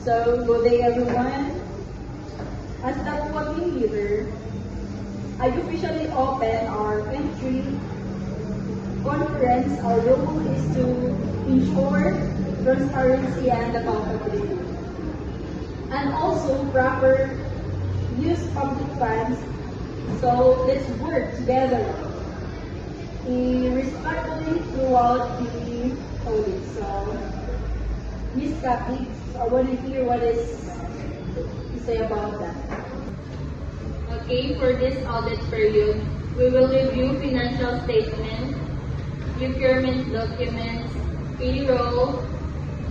So, good day everyone. As the team leader, I officially open our entry conference. Our role is to ensure transparency and accountability, and also proper use public funds. So let's work together respectfully throughout the audit. So, Ms. Kathy, I want to hear what is to say about that. Okay, for this audit period, we will review financial statements, procurement documents, payroll,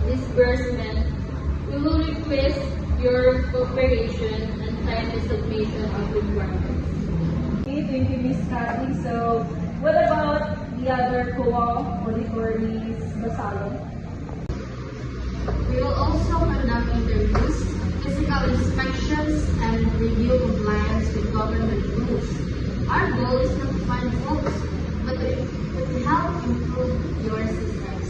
disbursement. We will request your cooperation and timely submission of requirements. Okay, thank you, Ms. Kathy. So, what about the other COA auditor, Ms. Basalo? We will also conduct interviews, physical inspections, and review compliance with government rules. Our goal is not to find faults, but to help improve your systems.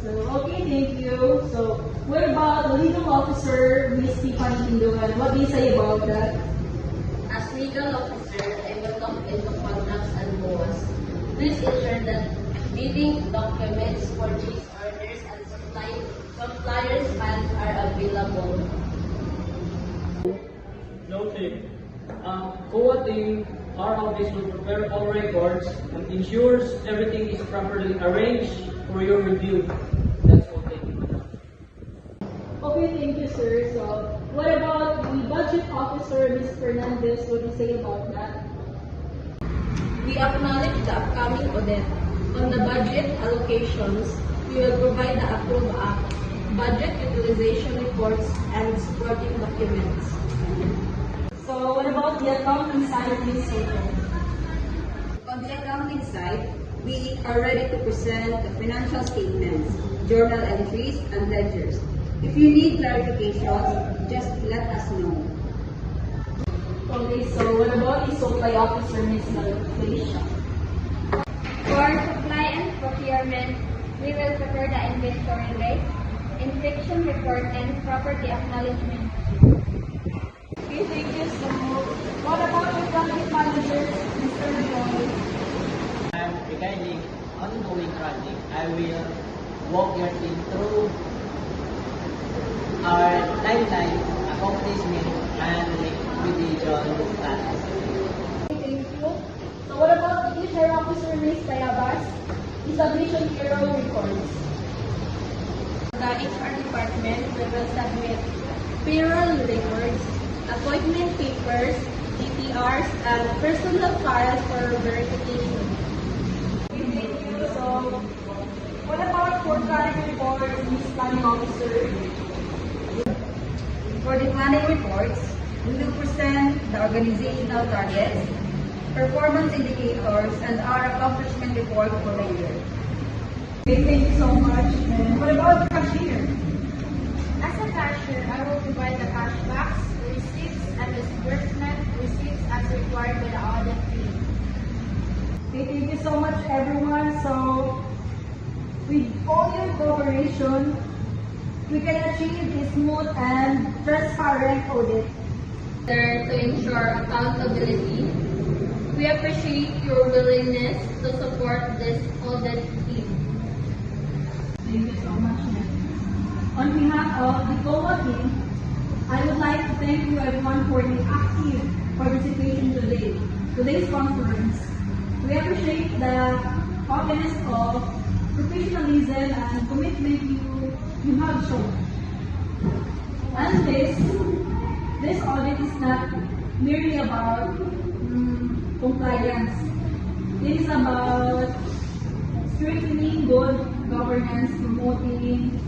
So, okay, thank you. So, what about the legal officer, Ms. Tiffany Tinduan? What do you say about that? As legal officer, I will look into contracts and laws. Please ensure that bidding documents, purchase orders, and suppliers files are available. Noted. COA team, our office will prepare all records and ensures everything is properly arranged for your review. That's all. Thank you. Okay, thank you, sir. So, what about the budget officer, Ms. Fernandez? What do you say about that? We acknowledge the upcoming audit. On the budget allocations, we will provide the approved act, budget utilization reports, and supporting documents. So, what about the accounting side of this statement? On the accounting side, we are ready to present the financial statements, journal entries, and ledgers. If you need clarifications, just let us know. Okay, so what about the supply officer, Ms. Felicia? For supply and procurement, we will prepare the inventory list, inspection report, and property acknowledgement. Okay, thank you. So, what about the project manager, Mr. Joy? And regarding ongoing project, I will walk your team through our timeline, accomplishment, and liquidation status. Thank you. So, what about the HR officer, Ms. Tayabas? Establishing payroll records. The HR department will submit payroll records, appointment papers, DPRs, and personal files for verification. Thank you. So, what about for planning report, Ms. Planning Officer? For the planning reports, we will present the organizational targets, performance indicators, and our accomplishment report for the year. Okay, thank you so much. And what about the cashier? As a cashier, I will provide the cash box, receipts, and disbursement receipts as required by the audit team. Okay, thank you so much, everyone. So, with all your cooperation, we can achieve a smooth and transparent audit. There to ensure accountability, we appreciate your willingness to support this audit team. Thank you so much, ma'am. On behalf of the COA team, I would like to thank you everyone for the active participation today's conference. We appreciate the openness of professionalism and commitment you have shown. And this audit is not merely about compliance. It is about strengthening good governance, promoting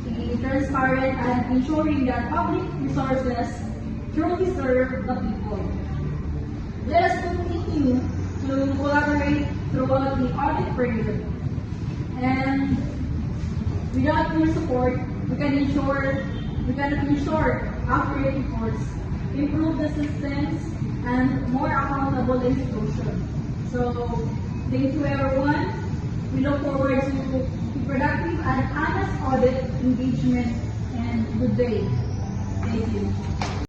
the transparent, and ensuring that public resources truly serve the people. Let us continue to collaborate throughout the audit period. And without your support, we can ensure accurate reports, improve the systems, and more accountable institutions. So, thank you everyone. We look forward to productive and honest audit engagement, and good day. Thank you.